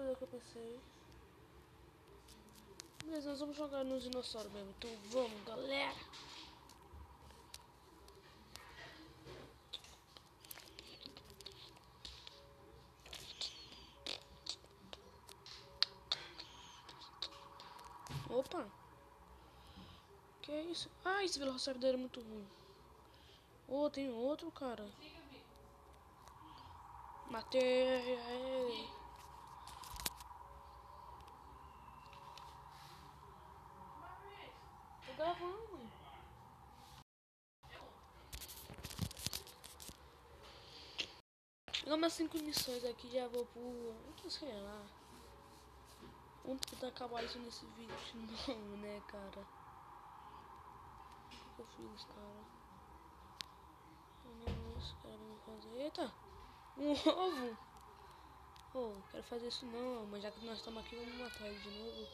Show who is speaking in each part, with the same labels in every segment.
Speaker 1: fazer o que eu pensei. Beleza, nós vamos jogar nos dinossauros mesmo. Então vamos, galera. Opa. Que é isso? Ah, esse velociraptor dele é muito ruim. Oh, tem outro, cara. Matei ele. Tô gravando. Não, mas 5 missões aqui já vou pro... sei lá. Vamos tentar acabar isso nesse vídeo de novo, né, cara? O que eu fiz, cara? Eu não sei, cara, vou fazer... Eita! Um ovo! Oh, quero fazer isso não, mas já que nós estamos aqui, vamos matar ele de novo.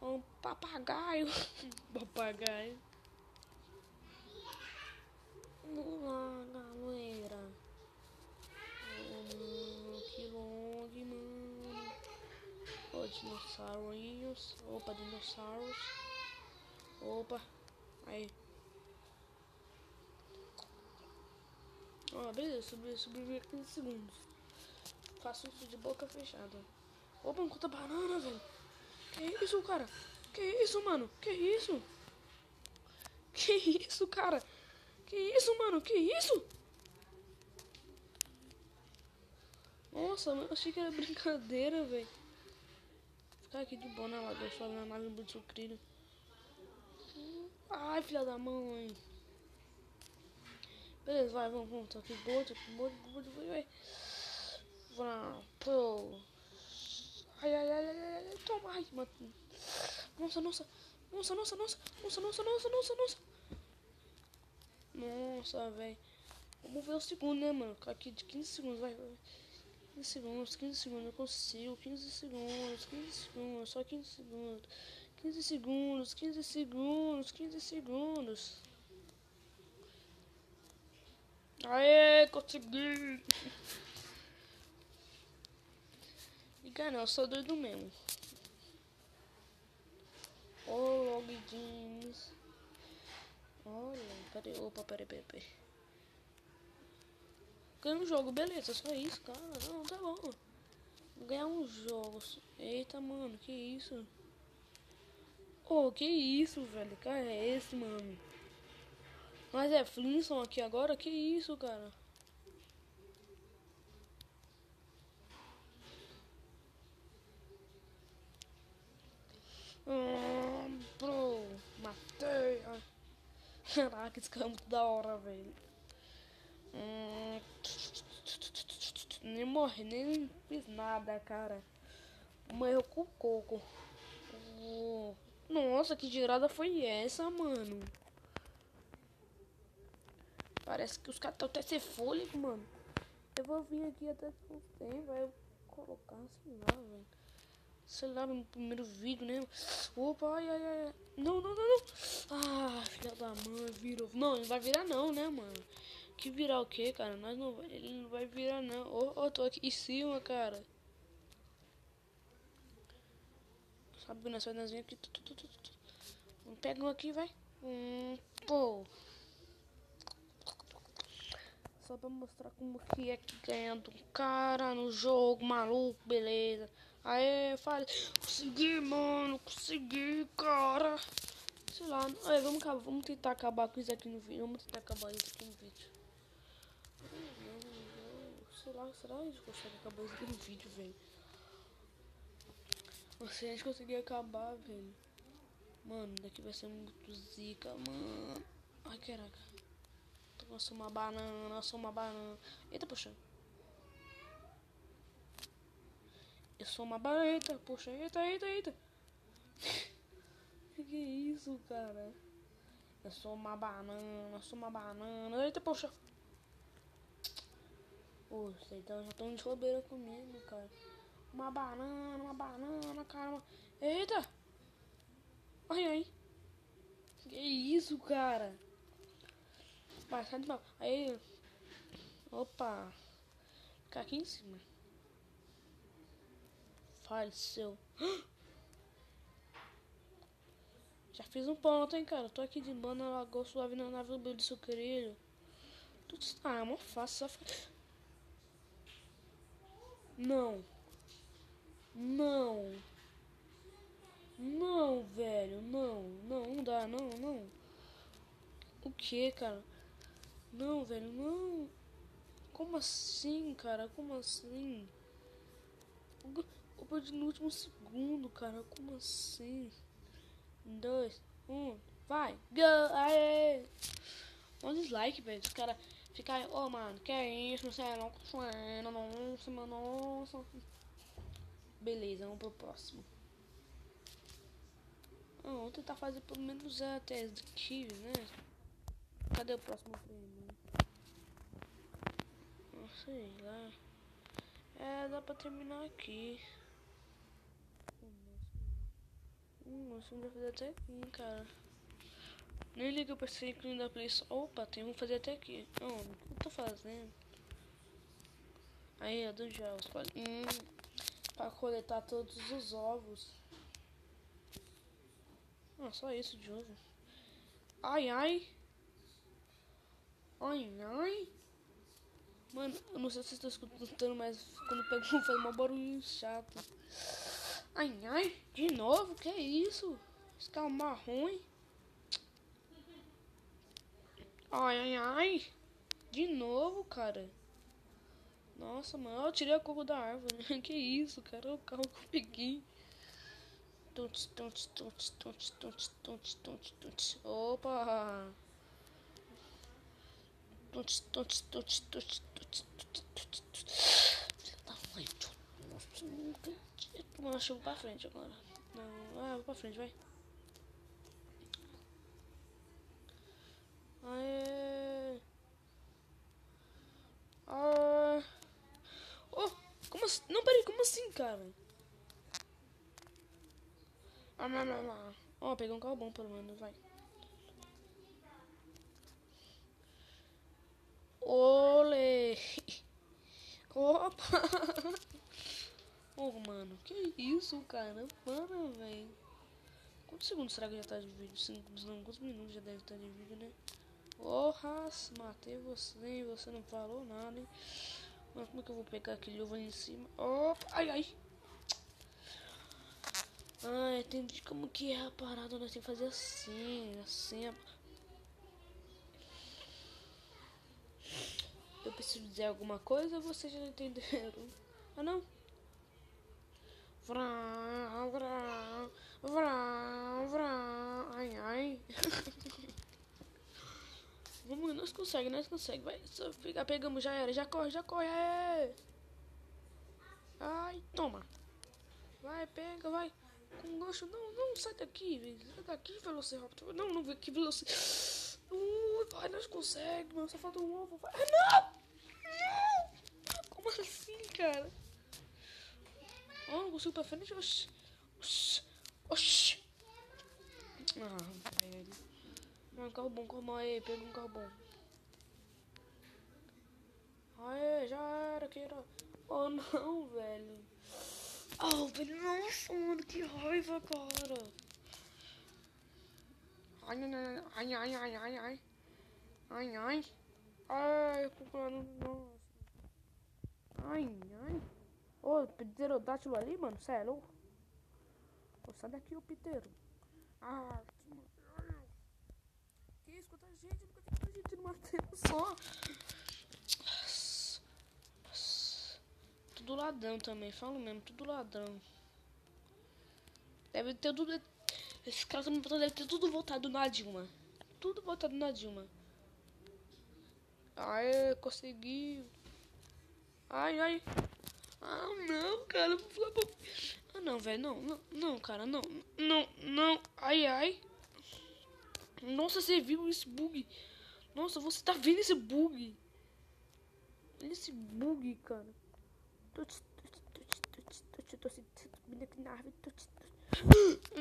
Speaker 1: Um papagaio! Papagaio! Vamos lá, galera! Que longe, mano! Ó, dinossaurinhos! Opa, dinossauros! Opa! Aí! Ó, beleza, sobreviver 15 segundos. Faço isso de boca fechada. Opa, enquanto banana, velho! Que isso, cara? Que isso, mano? Que isso? Que isso, cara? Que isso, mano? Que isso? Nossa, eu achei que era brincadeira, velho. Ficar aqui de boa na lagoa, só na nave do sucrilho. Ai, filha da mãe. Beleza, vai, vamos. Tô aqui de boa, vai. Pô. Ai. Toma, ai, mano. Nossa. Nossa, velho. Vamos ver o segundo, né, mano? Ficar aqui de 15 segundos, vai. 15 segundos, eu consigo. 15 segundos, só 15 segundos. 15 segundos. Aê, consegui! Liga não, eu sou doido mesmo. Log jeans. Olha, peraí. Ganhei um jogo, beleza, só isso, cara. Não, tá bom. Vou ganhar uns jogos. Eita, mano, que isso? Que isso, velho? Que cara é esse, mano? Mas é Flintstone aqui agora? Que isso, cara? Bro, matei. Caraca, esse cara é muito da hora, velho. Nem morri, nem fiz nada, cara. Morreu com o coco. Nossa, que girada foi essa, mano? Parece que os caras estão até sem fôlego, mano. Eu vou vir aqui até que não tem, vai colocar, sei lá, velho. Sei lá, no primeiro vídeo, né? Opa, ai. Não. Ah, filha da mãe, virou. Não, ele vai virar não, né, mano? Que virar o quê, cara? Ele não vai virar não. Tô aqui em cima, cara. Sabe que nós vamos aqui. Pega um aqui, vai. Pô. Só pra mostrar como que é que ganhando um cara no jogo, maluco, beleza. Aê, falei. Consegui, mano. Consegui, cara. Sei lá. Aí, vamos tentar acabar com isso aqui no vídeo. Vamos tentar acabar isso aqui no vídeo. Sei lá, será que a gente consegue acabar isso aqui no vídeo, velho? Se a gente conseguir acabar, velho. Mano, daqui vai ser muito zica, mano. Ai, caraca. Nossa, uma banana. Eita, poxa. Eu sou uma banana. Eita, poxa. Eita. Que isso, cara? Eu sou uma banana. Eita, poxa. Poxa, então já estão de bobeira comigo, cara. Uma banana, cara. Eita! Ai. Que isso, cara? Vai, sai de mal. Aí. Opa. Ficar aqui em cima. faleceu. Já fiz um ponto, hein, cara. Tô aqui de boa na Lagoa Suave na nave do Sucrilho. Tudo está é mó fácil. Só... Não. Não. Não, velho. Não. Não dá. Não. O que, cara? Não, velho. Não. Como assim, cara? Como assim? Eu perdi no último segundo, cara. Como assim? 2, 1, vai! Go! Aê! Olha o dislike, velho. Os caras ficam, mano, que é isso? Não sei, não, nossa, mano, nossa. Beleza, vamos pro próximo. Vamos tentar fazer pelo menos até aqui, né? Cadê o próximo prêmio? Não sei lá. Dá pra terminar aqui. Nossa, não vai fazer até aqui, cara. Nem liga pra esse ícone da Play Store. Opa, tem como fazer até aqui. Não, o que eu tô fazendo? Aí, do jogos. Pra coletar todos os ovos. Só isso de ovo. Ai. Mano, eu não sei se vocês estão escutando, mas quando pego faz um barulho chato. Ai, de novo? Que isso? Esse carro marrom. Ai. De novo, cara. Nossa, mano, eu tirei a coco da árvore. Que isso, cara? O carro que eu peguei. Opa! Nossa, eu vou pra frente agora. Não, vou pra frente, vai. Aê. Oh, como assim? Não, peraí, como assim, cara? Peguei um carro bom pelo menos, vai. Olê! Opa! Mano, que isso, cara? Para, velho. Quantos segundos será que já tá de vídeo? 5, não, quantos minutos já deve estar de vídeo, né? Matei você e você não falou nada, hein? Mas como é que eu vou pegar aquele ovo ali em cima? Opa! Ai! Entendi como que é a parada, nós temos que fazer assim. Eu preciso dizer alguma coisa, vocês já entenderam? Não? Ai. Vamos, nós conseguimos, vai. Só ficar, pegamos, já era, já corre, aê. Ai, toma. Vai, pega, vai. Com gancho, não, sai daqui, Velociraptor. Não vem aqui, Velociraptor. Vai, nós conseguimos, mano, só falta um ovo. Vai. Não! Como assim, cara? Não consigo pra frente, oxi. Velho. Um carro bom, aí, pega um carro bom. Aê, já era, que era. Não, velho. Velho, nossa, mano, que raiva, cara. Ai, procurando, nossa. Ai. Pterodátilo ali, mano, cê é louco? Sai daqui, ô piteiro. Que isso, quanta gente, nunca vi tanta gente numa tela só. Tudo ladrão também, falo mesmo, tudo ladrão. Deve ter tudo. Esses caras também devem ter tudo voltado na Dilma. Tudo voltado na Dilma. Aê, conseguiu. Ai. Não, cara, vou falar pra... não, velho, não, cara, não. Ai. Nossa, você viu esse bug? Nossa, você tá vendo esse bug? Olha esse bug, cara.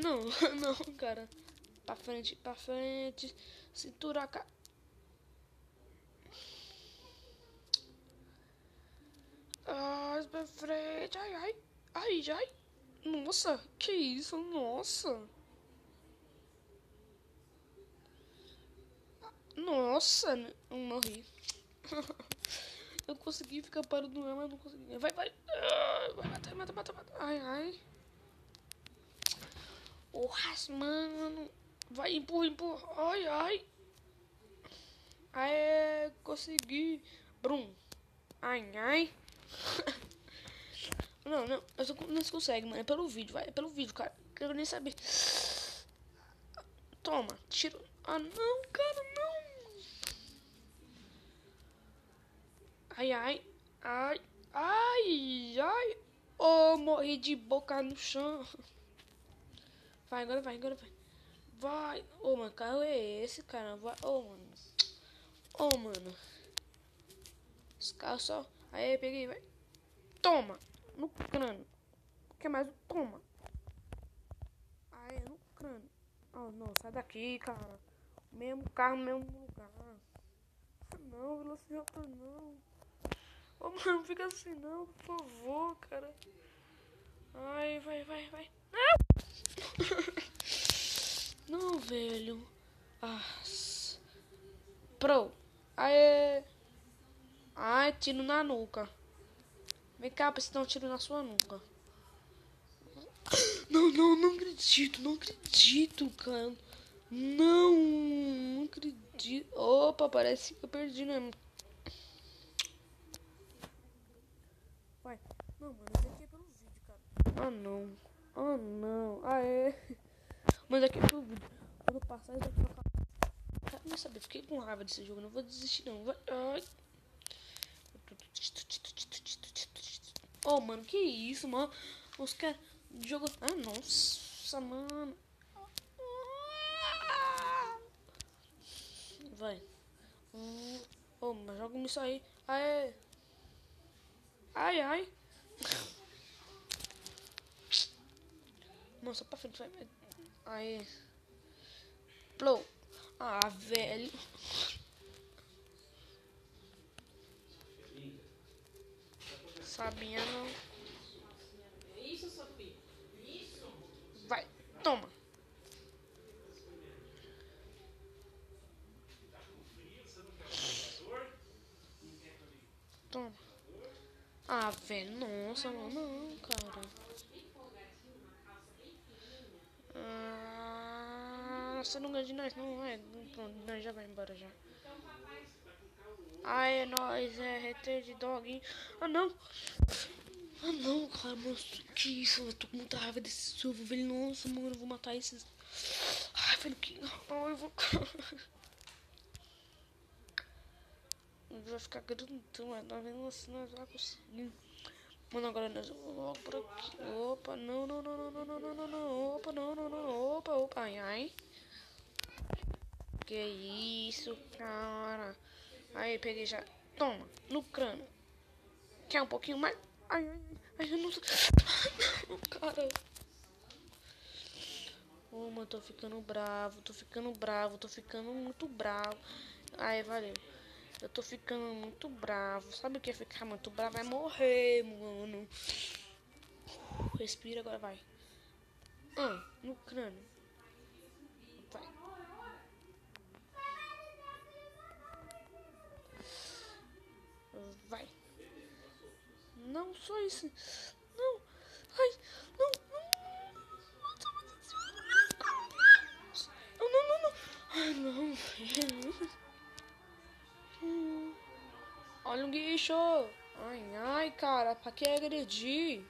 Speaker 1: Não, cara. Pra frente. Cintura, cara. Pra frente. Ai. Nossa, que isso? Nossa. Nossa, eu morri. Eu consegui ficar parado no ar, mas não consegui. Vai, vai. Vai, mata, mata, mata, mata. Ai, ai. Porra, mano. Vai, empurra, empurra. Ai, ai. Aê, consegui. Brum. Ai, ai. Não, não. Não se consegue, mano. É pelo vídeo, vai. É pelo vídeo, cara. Quero nem saber. Toma, tiro. Ah, não, cara, não. Ai, ai. Ai, ai, ai. Oh, morri de boca no chão. Vai, agora vai, agora vai. Vai. Ô, mano, carro é esse, cara? Vai. Ô, mano. Ô, mano. Esse carro só. Aí, peguei, vai. Toma. No crânio. Quer mais? Toma. Aí, no crânio. Oh, não, sai daqui, cara. Mesmo carro, mesmo lugar. Não, Velociraptor, não. Ô, mano, não fica assim, não, por favor, cara. Ai, vai, vai, vai. Não, velho. Ah. Pro. Aê. Ai, tiro na nuca. Vem cá, pra você dar um tiro na sua nuca. Não, não, não acredito, não acredito, cara. Não, não acredito. Opa, parece que eu perdi, né? Vai. Não, mano, isso aqui é pelo vídeo, cara. Ah, não. Ah, não. Ah, é. Mas aqui é pelo vídeo. Quando eu passar isso aqui pra cá. Quero nem saber, fiquei com raiva desse jogo. Não vou desistir, não. Vai. Ai. Oh, mano, que isso, mano? Os caras jogam. Ah, nossa, mano. Vai. Oh, mas joga isso aí. Aê. Ai, ai. Nossa, pra frente, vai. Aê. Plou. Ah, velho. Sabia não.
Speaker 2: Isso, Sofia. Isso.
Speaker 1: Vai, toma. Toma. Ah, velho, nossa, não, cara. Ah, você não ganha de nós, não é? Pronto, nós já vai embora já. Ah, é nóis, é reter de dog. Ah, não. Ah, não, cara, moço, que isso? Eu tô com muita raiva desse jogo, velho. Nossa, mano, eu vou matar esses. Ai, velho, que. Ai, eu vou. Vai ficar grandão, mas tá vendo assim, nós vamos conseguir. Mano, agora nós vamos logo por aqui. Opa, não, não, não, não, não, não, não, não, não. Opa, não, não, não, opa, opa, ai, ai. Que isso, cara. Aí, peguei já. Toma, no crânio. Quer um pouquinho mais? Ai, ai, ai, eu não tô. Não, cara. Ô, mano, tô ficando bravo, tô ficando bravo, tô ficando muito bravo. Aí, valeu. Eu tô ficando muito bravo. Sabe o que é ficar muito bravo? Vai morrer, mano. Respira, agora vai. No crânio. Vai. Vai. Não, só isso. Não. Ai, não, não. Não, não, não, não. Ai, não. Olha um guicho. Ai, ai, cara. Pra que agredir?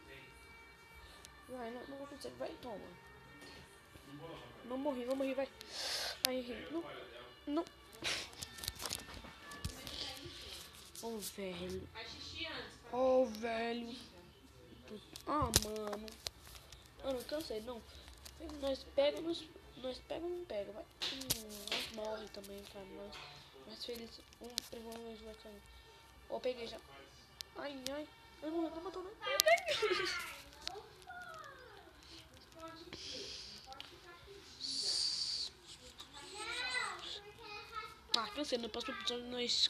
Speaker 1: Vai, não, não consegue. Vai, toma. Não morri, vai. Ai, errei. Não, não. Oh, velho. Oh, velho. Ah, mano. Mano, cansei, não. Nós pega, nós pega ou não pega, vai. Nós morre também, cara. Nós felizes. Provavelmente vai cair. Ó, peguei já. Ai, ai. Ai, não, não matou, não. Ah, cansei. No próximo episódio nós